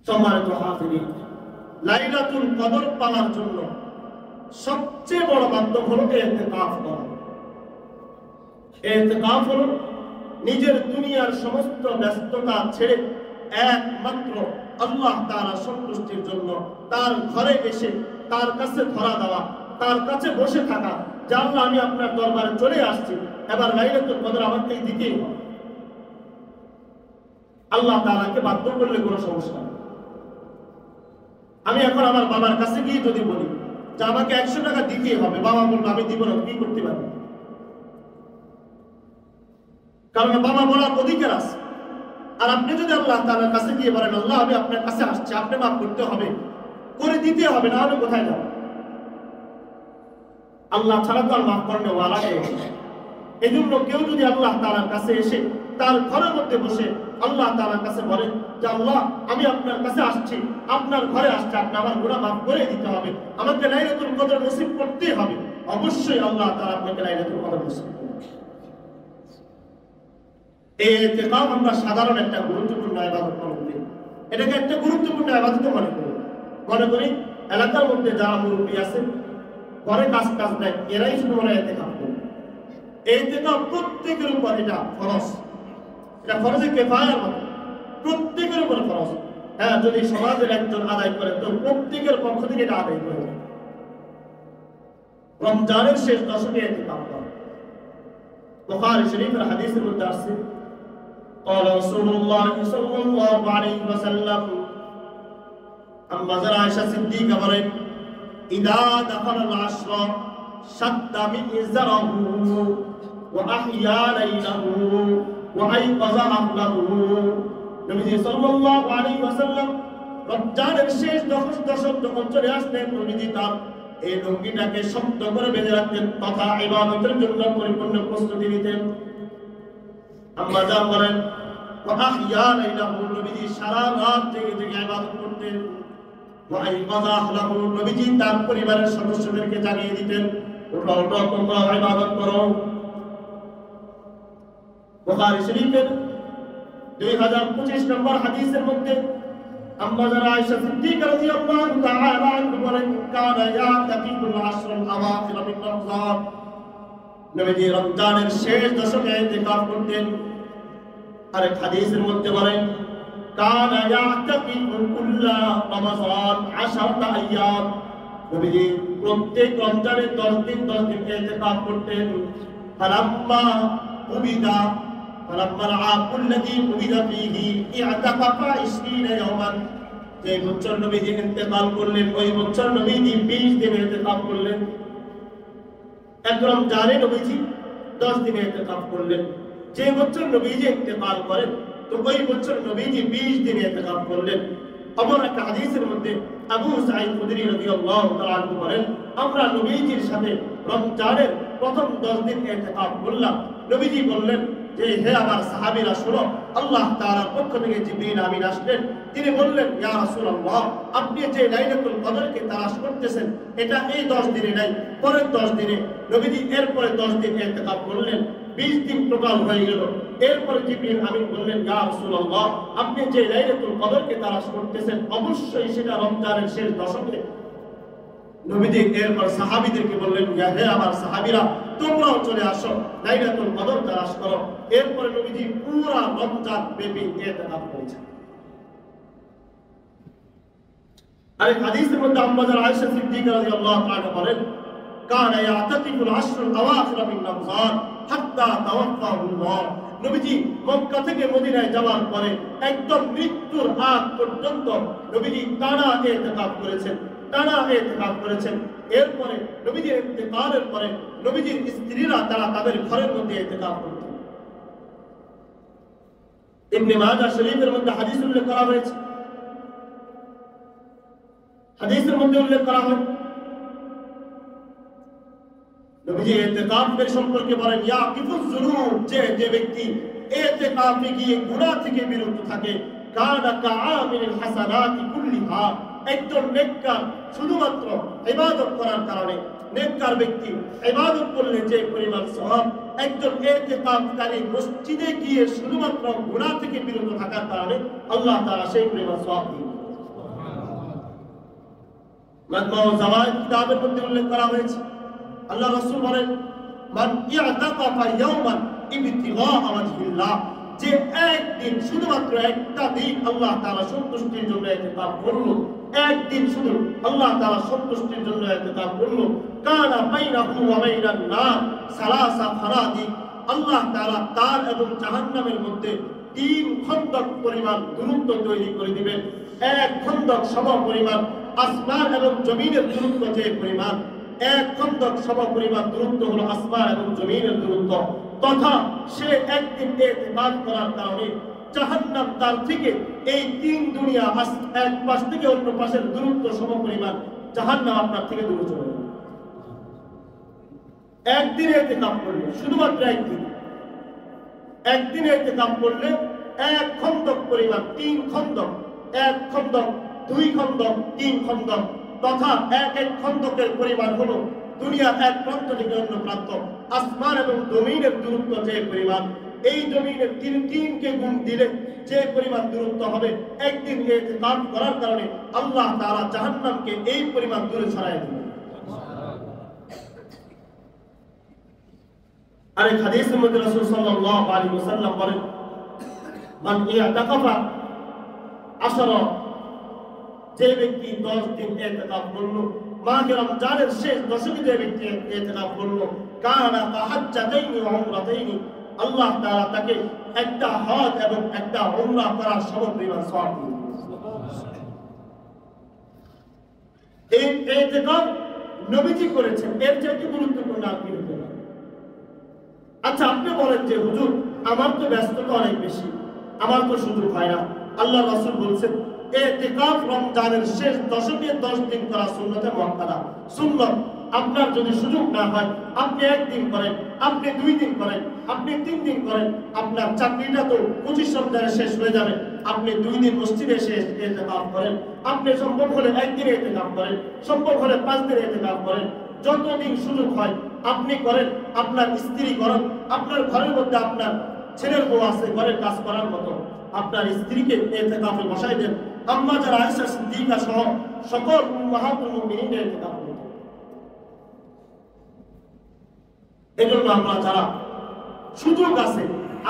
সম্মানিত হাজিরিন, লাইলাতুল কদর পাওয়ার জন্য সবচেয়ে বড় মাধ্যম হলো ইতিকাফ করা। ইতিকাফ হলো নিজের দুনিয়ার সমস্ত ব্যস্ততা ছেড়ে একমাত্র আল্লাহ তাআলা সন্তুষ্টির জন্য তার ঘরে এসে তার কাছে ধরা দেওয়া, তার কাছে বসে থাকা, যে আল্লাহ আমি আপনার দরবারে চলে আসছি, এবার লাইলাতুল কদর আমাকেই দিতেই হবে। আল্লাহ তাআলাকে বাধ্য করলে কোনো সমস্যা নেই। আমি এখন আমার বাবার কাছে গিয়ে যদি বলি যে আমাকে 100 টাকা দিতেই হবে, বাবা বলবে আমি দিব না, কি করতে পারবো? কারণ বাবা বলার অধিকার আছে। আর আপনি যদি আল্লাহ তাআলার কাছে গিয়ে বলেন আল্লাহ আমি আপনার কাছে আসছি, আপনি মাফ করতে হবে, করে দিতে হবে, না হলে কোথায় যাব? আল্লাহ ছাড়া তো আর মাফ করতে ওয়ালা নেই। এই জন্য কেউ যদি আল্লাহ তাআলার কাছে এসে তার ঘরের মধ্যে বসে আল্লাহ তাআলার কাছে বলে যে আল্লাহ আমি আপনার কাছে আসছি, আপনার ঘরে আসছি, আপনি আমার গুনাহ মাফ করে দিতে হবে, আমাকে লাইলাতুল কদর নসিব করতেই হবে, অবশ্যই আল্লাহ তাআলা আপনাকে লাইলাতুল কদর নসিব করবে। এই ইতিকাফ আমরা সাধারণ একটা গুরুত্বপূর্ণ ইবাদত মনে করি, এটাকে একটা গুরুত্বপূর্ণ ইবাদত মনে করি। এলাকার মধ্যে যারা মুরব্বী আছে, ঘরে কাজ দেয়, এরাই শুধু ওরা ইতিকাফ করে। এই ইতিকাফ প্রত্যেকের উপর এটা ফরজ, এটা ফরজে কিফায়ার মতো, প্রত্যেকের উপর ফরজ। হ্যাঁ, যদি সমাজের একজন আদায় করে তো প্রত্যেকের পক্ষ থেকে এটা আদায় করে। রমজানের শেষ দশকে ইতিকাফ করা। বুখারী শরীফের হাদিসের মধ্যে আছে قال رسول الله صلى الله عليه وسلم أما عائشة الصديقة বলেন إذا دخل العشر شد مئزره وأحيا ليله وأيقظ أهله। নবী সাল্লাল্লাহু আলাইহি ওয়াসাল্লাম রমজানের শেষ দশক যখন চলে আসতেন, নবীজি তার এই লুঙ্গিটাকে শক্ত করে বেঁধে রাখতেন তথা ইবাদতের জন্য পরিপূর্ণ প্রস্তুতি নিতেন। আম্মা জান বলেন ওয়াহিয়া লাইলাহু, নবীজি সারা রাত জেগে জেগে ইবাদত করতেন। ওয়াইকাযা আহলাহু, নবীজি তার পরিবারের সদস্যদেরকে জাগিয়ে দিতেন, ওঠো ওঠো তোমরা ইবাদত করো। বুখারী শরীফের 2025 নম্বর হাদিসের মধ্যে আম্মা জান আয়েশা সিদ্দিকা রাদিয়াল্লাহু তাআলা আনহা বলেন কানা ইয়াতাকিবুল আশরুল আওয়াখির মিন রমজান, নবীজি রমজানের শেষ দশকে ইতিকাফ করতেন। আরেক হাদিসের মধ্যে বলেন কানা ইয়াতাকিবু কুল্লা রমাযান 10 আইয়াম, নবীজি প্রত্যেক রমজানের 10 দিন ইতিকাফ করতেন। ফালাম্মা উবিদা ফালাম্মা আকুল্লাযী উবিদা ফীহি ইআতাকাফা 20 ইয়াওমান, যে বছর নবীজি ইন্তেকাল করলেন ওই বছর নবীজি 20 দিন ইতিকাফ করলেন। এক রমজানে নবীজি 10 দিন ইতিকাফ করলেন। যে বছর নবীজি ইন্তেকাল করেন তো ওই বছর নবীজি 20 দিন ইতিকাফ করলেন। অপর একটা হাদিসের মধ্যে আবু সাঈদ খুদরি রাদিয়াল্লাহু তাআলা আনহু বলেন আমরা নবীজির সাথে রমজানের প্রথম 10 দিন ইতিকাফ করলাম। নবীজি বললেন যে হে আমার সাহাবীরা শুনো, আল্লাহ তাআলার পক্ষ থেকে জিবরিল আমিন আসলেন, তিনি বললেন ইয়া রাসূলুল্লাহ আপনি যে লাইলাতুল কদরকে তালাশ করতেছেন এটা এই 10 দিনে নাই, পরের 10 দিনে। নবীজি এরপরে 10 দিন ইতিকাফ করলেন, 20 দিন টোটাল হয়ে গেল। এরপরে জিবরিল আমিন বললেন ইয়া রাসূলুল্লাহ আপনি যে লাইলাতুল কদরকে তালাশ করতেছেন অবশ্যই সেটা রমজানের শেষ দশকে। নবীজি এরপর সাহাবীদেরকে বললেন হে আমার সাহাবীরা তোমরাও চলে আসো, লাইলাতুল কদর তালাশ করো। এরপরে নবীজি পুরো রমজান ব্যাপী ইতিকাফ করেছেন। আরেক হাদিসের মধ্যে আম্মা জান আয়েশা সিদ্দিকা রাদিয়াল্লাহু তাআলা বলেন কানা ইয়াতাকিফুল আশরুল আওয়াখির মিন রমজান হাত্তা তাওয়াফাহুল্লাহ, নবীজি মক্কা থেকে মদিনায় যাওয়ার পরে একদম মৃত্যুর আগ পর্যন্ত নবীজি টানা ইতিকাফ করেছেন। এরপরে নবীজির ইন্তেকালের পরে নবীজির স্ত্রীরা তারা তাদের ঘরের মধ্যে ইতিকাফ করতেন। ইবনে মাজাহ শরীফের মধ্যে হাদিস উল্লেখ করা হয়েছে, হাদিসের মধ্যে উল্লেখ করা হয় নবীজি ইতিকাফের সম্পর্কে বলেন ইয়াকিফুজ যুনুব, যে ব্যক্তি ইতিকাফে গিয়ে গুনাহ থেকে বিরত থাকে কানা কাআমিলিল হাসানাতি কুল্লিহা, একজন নেককার শুধুমাত্র ইবাদত করার কারণে, নেককার ব্যক্তি ইবাদত করলে যে পরিমাণ সওয়াব একজন ইতিকাফকারী মসজিদে গিয়ে শুধুমাত্র গুনাহ থেকে বিরত থাকার কারণে আল্লাহ তাআলা সেই পরিমাণ সওয়াব দিবেন। মাজমা জাওয়ায়েদ কিতাবের মধ্যে উল্লেখ করা হয়েছে, আল্লাহ রাসূল বলেন, মান ইয়াতাকাফা ইয়াওমান ইবতিগা ওয়াজহিল্লাহ, যে একদিন শুধুমাত্র একটা দিন আল্লাহ তাআলা সন্তুষ্টির জন্য ইতিকাফ করলো, একদিন শুধু আল্লাহ তাআলা সন্তুষ্টির জন্য ইতিকাফ করলো, কানা বাইনাহু ওয়া বাইনান নার সালাসা ফারাদি, আল্লাহ তাআলা তার এবং জাহান্নামের মধ্যে 3 খন্দক পরিমাণ দূরত্ব তৈরি করে দিবেন। এক খন্দক সম পরিমাণ আসমান এবং জমিনের দূরত্ব যে পরিমাণ, এক খন্দক সম পরিমাণ দূরত্ব হলো আসমান এবং জমিনের দূরত্ব। তথা সে একদিন ইতিকাফ করার কারণে জাহান্নাম তার থেকে এই 3 দুনিয়া এক পাশ থেকে অন্য পাশের দূরত্ব সম পরিমাণ জাহান্নাম আপনার থেকে দূরে চলে যাবে। একদিন ইতিকাফ করলে, শুধুমাত্র একদিন ইতিকাফ করলে এক খন্দক পরিমাণ 3 খন্দক, এক খন্দক 2 খন্দক 3 খন্দক, তথা এক খন্দকের পরিমাণ হলো দুনিয়ার এক প্রান্ত থেকে অন্য প্রান্ত। আসমান এবং জমিনের দূরত্ব যে পরিমাণ, এই জমিনের 3কে গুণ দিলে যে পরিমাণ দূরত্ব হবে, একদিন ইতিকাফ করার কারণে আল্লাহ তাআলা জাহান্নামকে এই পরিমাণ দূরে সরায় দিবেন। আরে হাদিসের মধ্যে রাসূল সাল্লাল্লাহু আলাইহি ওয়াসাল্লাম বলেন, মান ইয়াতাকাফা 10, যে ব্যক্তি 10 দিন ইতিকাফ করলো, মাহে রমজানের শেষ দশকে যে ব্যক্তি ইতিকাফ করলো, কানা কাহাজ্জাতাইনি ওয়া উমরাতাইনি, আল্লাহ তাআলা তাকে একটা হজ এবং একটা উমরা করার সমপরিমাণ সওয়াব দিবেন। এই ইতিকাফ নবীজি করেছেন, এর চেয়ে গুরুত্বপূর্ণ আর কি হতে পারে? আচ্ছা, আপনি বলেন যে হুজুর আমার তো ব্যস্ততা অনেক বেশি, আমার তো সুযোগ হয় না। আল্লাহ রাসূল বলছেন, ইতিকাফ রমজানের শেষ দশকে 10 দিন করা সুন্নতে মুআক্কাদা, সুন্নাত। আপনার যদি সুযোগ না হয়, আপনি 1 দিন করেন, আপনি 2 দিন করেন, আপনি 3 দিন করেন, আপনার চাকরিটা তো 25 রমজানে শেষ হয়ে যাবে। আপনি 2 দিন মসজিদে এসে ইতিকাফ করেন, আপনি সম্ভব হলে 1 দিন ইতিকাফ করেন, সম্ভব হলে 5 দিন ইতিকাফ করেন, যতদিন সুযোগ হয় আপনি করেন। আপনার স্ত্রী করেন, আপনার ঘরের মধ্যে আপনার ছেলের বউ আছে ঘরের কাজ করার মতো, আপনার স্ত্রীকে ইতিকাফে বসাই দেন। আম্মা যারা আয়েশা সিদ্দিকা সহ সকল উম্মাহাতুল মুমিনিনের ইতিকাফ করতেন। এজন্য আমরা যারা সুযোগ আছে,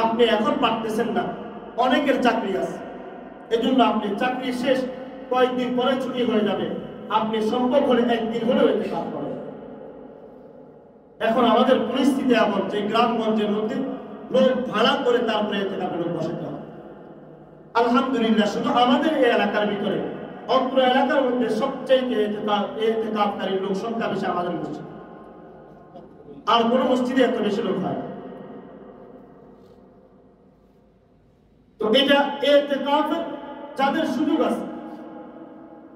আপনি এখন পারতেছেন না, অনেকের চাকরি আছে, এজন্য আপনি চাকরি শেষ কয়েকদিন পরে ছুটি হয়ে যাবে, আপনি সম্ভব হলে 1 দিন হলেও ইতিকাফ করেন। এখন আমাদের পরিস্থিতি এমন যে গ্রামগঞ্জের মধ্যে লোক ভাড়া করে তারপরে ইতিকাফে লোক বসাতে হয়। আলহামদুলিল্লাহ, শুধু আমাদের এই এলাকার ভিতরে, অত্র এলাকার মধ্যে সবচেয়ে ইতিকাফকারী লোক সংখ্যা বেশি আমাদের মসজিদ, আর কোন মসজিদে এত বেশি লোক হয়। তো এটা ইতিকাফের যাদের সুযোগ আছে,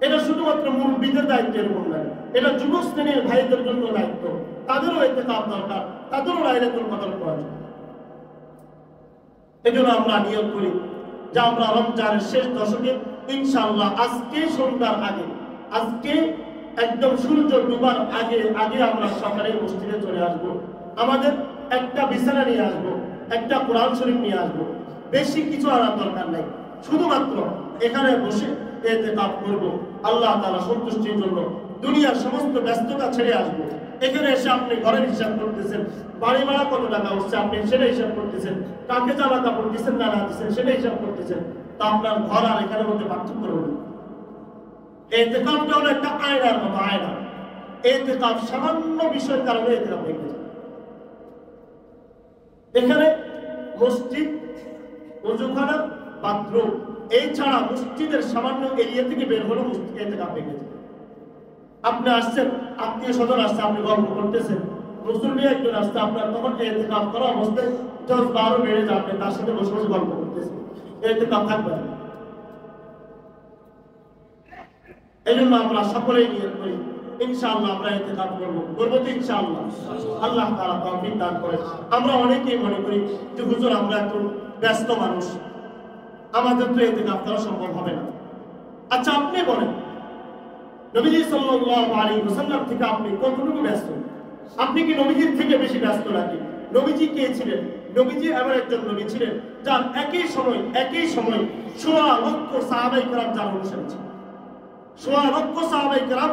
এটা শুধুমাত্র মুরব্বীদের দায়িত্ব এরকম নয়, এটা যুব শ্রেণীর ভাইদের জন্য দায়িত্ব, তাদেরও ইতিকাফ দরকার, তাদেরও লাইলাতুল কদর প্রয়োজন। এজন্য আমরা নিয়ত করি যে আমরা রমজানের শেষ দশকে ইনশাআল্লাহ আজকে সন্ধ্যার আগে, আজকে একদম সূর্য ডুবার আগে আমরা সকালে মসজিদে চলে আসব। আমাদের একটা বিছানা নিয়ে আসব, একটা কোরআন শরীফ নিয়ে আসব, বেশি কিছু আনার দরকার নাই। শুধুমাত্র এখানে বসে ইতিকাফ করব আল্লাহ তাআলা সন্তুষ্টির জন্য। দুনিয়ার সমস্ত ব্যস্ততা ছেড়ে আসব। এখানে এসে আপনি ঘরের হিসাব করতেছেন, বাড়ি ভাড়া কত টাকা হচ্ছে আপনি সেটা হিসাব করতেছেন, কাকে জামা কাপড় দিচ্ছেন না দিচ্ছেন সেটা হিসাব করতেছেন। তা আপনার ঘর আর এখানের মধ্যে পার্থক্য রয়েছে। ইতিকাফটা হলো একটা আয়নার মতো, আয়না। ইতিকাফ সামান্য বিষয়ের কারণে ইতিকাফ ভেঙে যায়। এখানে মসজিদ, ওযুখানা, বাথরুম, এই ছাড়া মসজিদের সামান্য এরিয়া থেকে বের হলো ইতিকাফ ভেঙে যায়। আপনি আসছেন, আত্মীয় স্বজন আসছে, আপনি গল্প করতেছেন, মুসলমান একজন আসছে, আপনার তখন ইতিকাফ করা অবস্থায় 10-12 বেড়ে যায়, আপনি তার সাথে বসে বসে গল্প করতেছেন, ইতিকাফ থাকবে না। এই জন্য আমরা সকলেই নিয়ত করি ইনশাআল্লাহ আমরা ইতিকাফ করব তো ইনশাআল্লাহ। আল্লাহ তাআলা তৌফিক দান করে। আমরা অনেকেই মনে করি যে হুজুর আমরা একটু ব্যস্ত মানুষ, আমাদের তো ইতিকাফ করা সম্ভব হবে না। আচ্ছা, আপনি বলেন নবীজি সাল্লাল্লাহু আলাইহি ওয়াসাল্লাম থেকে আপনি কতটুকু ব্যস্ত? আপনি কি নবীজির থেকে বেশি ব্যস্ত নাকি? নবীজি কে ছিলেন? নবীজি এমন একজন নবী ছিলেন যার একই সময় 16 লক্ষ সাহাবায়ে কেরাম যার অনুসারী ছিলেন। 16 লক্ষ সাহাবায়ে কেরাম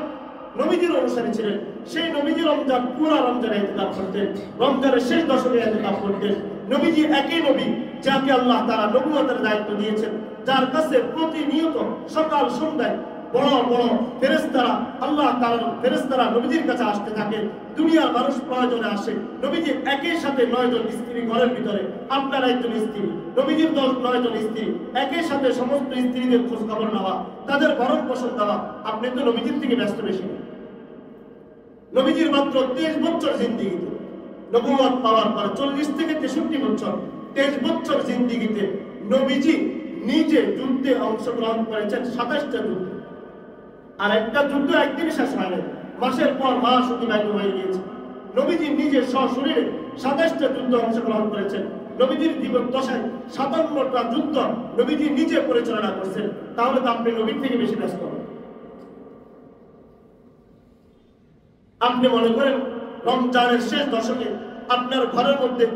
নবীজির অনুসারী ছিলেন। সেই নবীজি রমজান পুরো রমজানে ইতিকাফ করতেন, রমজানের শেষ দশকে ইতিকাফ করতেন। নবীজি একই নবী যাকে আল্লাহ তাআলা নবুয়তের দায়িত্ব দিয়েছেন, যার কাছে প্রতিনিয়ত সকাল সন্ধ্যায় বড় বড় ফেরেশতারা, আল্লাহ তাআলার ফেরেশতারা নবীজির কাছে আসতে থাকে। দুনিয়ার মানুষ প্রয়োজনে আসে। নবীজির একই সাথে 9 জন স্ত্রী ঘরের ভিতরে, আপনার একজন স্ত্রী, নবীজির 9 জন স্ত্রী, একই সাথে সমস্ত স্ত্রীদের খোঁজ খবর নেওয়া, তাদের ভরণ পোষণ দেওয়া। আপনি তো নবীজির থেকে ব্যস্ত বেশি। নবীজির মাত্র 23 বছর জিন্দেগিতে, নবুয়ত পাওয়ার পর 40 থেকে 63 বছর, 23 বছর জিন্দেগিতে নবীজি নিজে যুদ্ধে অংশগ্রহণ করেছেন 27টা যুদ্ধে। আর একটা যুদ্ধ একদিনে শেষ হয়নি, মাসের পর মাস অতিবাহিত হয়ে গিয়েছে। নবীজি নিজে সশরীরে 27টা যুদ্ধে অংশগ্রহণ করেছেন। নবীজির জীবন দশায় 57টা যুদ্ধ নবীজি নিজে পরিচালনা করছেন। তাহলে তো আপনি নবীর থেকে বেশি ব্যস্ত হবেন। আপনি মনে করেন রমজানের শেষ দশকে আপনার ঘরের মধ্যে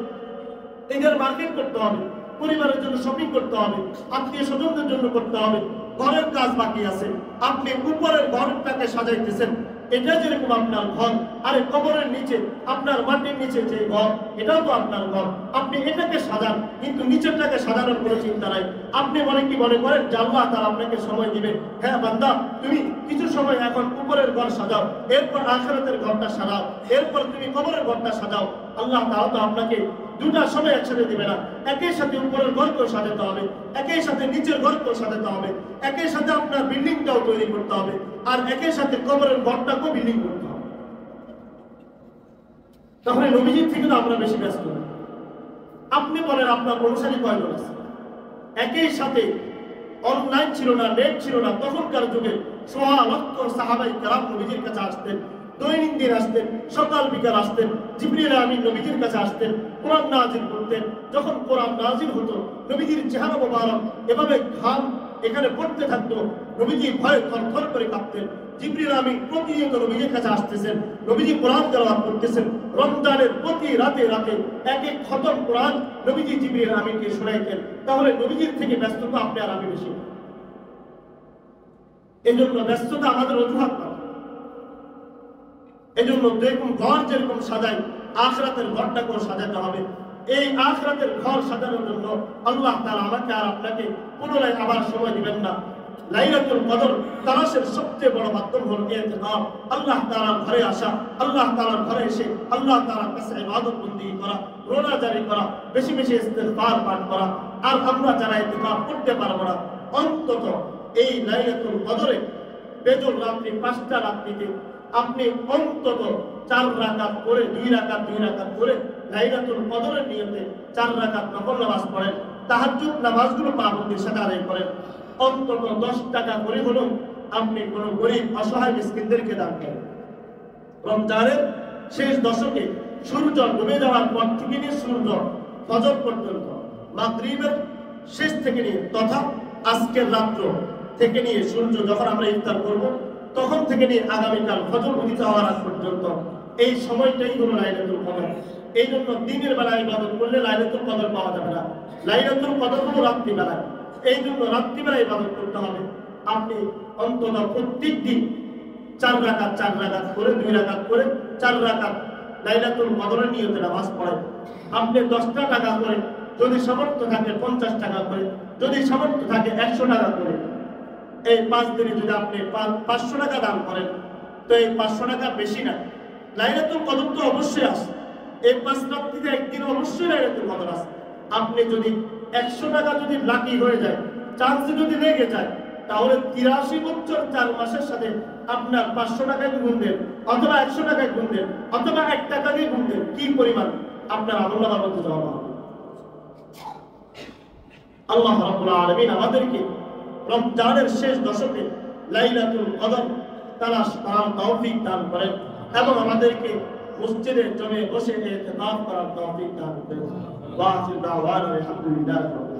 ঈদের মার্কেট করতে হবে, পরিবারের জন্য শপিং করতে হবে, আত্মীয় স্বজনদের জন্য করতে হবে, ঘরের কাজ বাকি আছে। আপনি উপরের ঘরটাকে সাজাইতেছেন, এটা যেরকম আপনার ঘর, আরে কবরের নিচে আপনার মাটির নিচে যে ঘর, এটাও তো আপনার ঘর। আপনি এটাকে সাজান, কিন্তু নিচেরটাকে সাজানোর কোনো চিন্তা নাই। আপনি মনে করেন যে আল্লাহ তাআলা আপনাকে সময় দিবে। হ্যাঁ বান্দা, তুমি কিছু সময় এখন উপরের ঘর সাজাও, এরপর আখিরাতের ঘরটা সাজাও, এরপর তুমি কবরের ঘরটা সাজাও। আল্লাহ তাআলা তো আপনাকে দুটা সময় একসাথে দিবে না। একই সাথে উপরের ঘরকেও সাজাতে হবে, একই সাথে নিচের ঘরকেও সাজাতে হবে, একই সাথে আপনার বিল্ডিংটাও তৈরি করতে হবে, আর একই সাথে কবরের ঘরটাকেও বিল্ডিং করতে হবে। তাহলে নবীজির থেকে তো আমরা বেশি ব্যস্ত। আপনি বলেন আপনার অনুসারী কয়জন আছে? একই সাথে অনলাইন ছিল না, নেট ছিল না, তখনকার যুগে 1.5 লক্ষ সাহাবায়ে কেরাম নবীজির কাছে আসতেন, দৈনন্দিন আসতেন, সকাল বিকাল আসতেন। জিবরিল আমিন নবীজির কাছে আসতেন, কোরআন নাজিল করতেন। যখন কোরআন নাজিল হতো, নবীজির চেহারা মোবারক এভাবে ঘাম এখানে পড়তে থাকতো, নবীজি ভয়ে থরথর করে কাঁপতেন। জিবরিল আমিন প্রতিনিয়ত নবীজির কাছে আসতেছেন, নবীজি কোরআন তেলাওয়াত করতেছেন। রমজানের প্রতি রাতে রাতে এক এক খতম কোরআন নবীজি জিবরিল আমিনকে শোনাইতেন। তাহলে নবীজির থেকে ব্যস্ততা আপনি আর আমি বেশি। এজন্য ব্যস্ততা আমাদের অজুহাত না। এজন্য দেখুন, ঘর যেরকম সাজাই, আখিরাতের ঘরটাকেও সাজাতে হবে। এই আখিরাতের ঘর সাজানোর জন্য আল্লাহ তাআলা আমাকে আর আপনাকে পুনরায় আবার সময় দিবেন না। লাইলাতুল কদর তালাশের সবচেয়ে বড় মাধ্যম হলো ইতিকাফ। আল্লাহ তাআলার ঘরে আসা, আল্লাহ তাআলার ঘরে এসে আল্লাহ তাআলার কাছে ইবাদত বন্দেগী করা, রোজা জারি করা, বেশি বেশি ইস্তিগফার পাঠ করা। আর আমরা যারা ইতিকাফ করতে পারবো না, অন্তত এই লাইলাতুল কদরে বেজর রাত্রি 5টা রাত্রিতে আপনি অন্তত 4 রাকাত করে 2 রাকাত করে লাইলাতুল কদরের নিয়তে 4 রাকাত নফল নামাজ পড়েন। তাহাজ্জুদ নামাজগুলো পাবন্দির সাথে আদায় করেন। অন্তত 10 টাকা করে হলেও আপনি কোনো গরিব অসহায় মিসকিনদেরকে দান করেন। রমজানের শেষ দশকে সূর্য ডুবে যাওয়ার পর থেকে নিয়ে সূর্য ফজর পর্যন্ত, মাগরিবের শেষ থেকে নিয়ে তথা আজকের রাত্র থেকে নিয়ে সূর্য যখন আমরা ইফতার করব, তখন থেকে নিয়ে আগামীকাল ফজর উদিত হওয়ার আগ পর্যন্ত এই সময়টাই হলো লাইলাতুল কদর। এই জন্য দিনের বেলায় ইবাদত করলে লাইলাতুল কদর পাওয়া যাবে না। লাইলাতুল কদর হলো রাত্রিবেলায়। এই জন্য রাত্রিবেলায় ইবাদত করতে হবে। আপনি অন্তত প্রত্যেক দিন 4 রাকাত করে 2 রাকাত করে 4 রাকাত লাইলাতুল কদরের নিয়তে নামাজ পড়েন। আপনি 10 টাকা করে, যদি সামর্থ্য থাকে 50 টাকা করে, যদি সামর্থ্য থাকে 100 টাকা করে, এই 5 দিনে যদি আপনি 500 টাকা দান করেন, তো এই 500 টাকা বেশি না। লাইলাতুল কদর তো অবশ্যই আছে, এই 5 রাত্রিতে একদিন অবশ্যই লাইলাতুল কদর আছে। আপনি যদি 100 টাকা যদি লাকি হয়ে যায়, চান্স যদি লেগে যায়, তাহলে 83 বছর 4 মাসের সাথে আপনার 500 টাকায় গুণ দেন, অথবা 100 টাকায় গুণ দেন, অথবা 1 টাকা দিয়ে গুণ দেন, কি পরিমাণ আপনার আমলনামার মধ্যে জমা হবে। আল্লাহ রাব্বুল আলামিন আমাদেরকে রমজানের শেষ দশকে লাইলাতুল কদর তালাশ করার তৌফিক দান করেন এবং আমাদেরকে মসজিদে জমে বসে ইতিকাফ করার তৌফিক দান করেন। ওয়া আখিরু দাওয়ানা আলহামদুলিল্লাহি।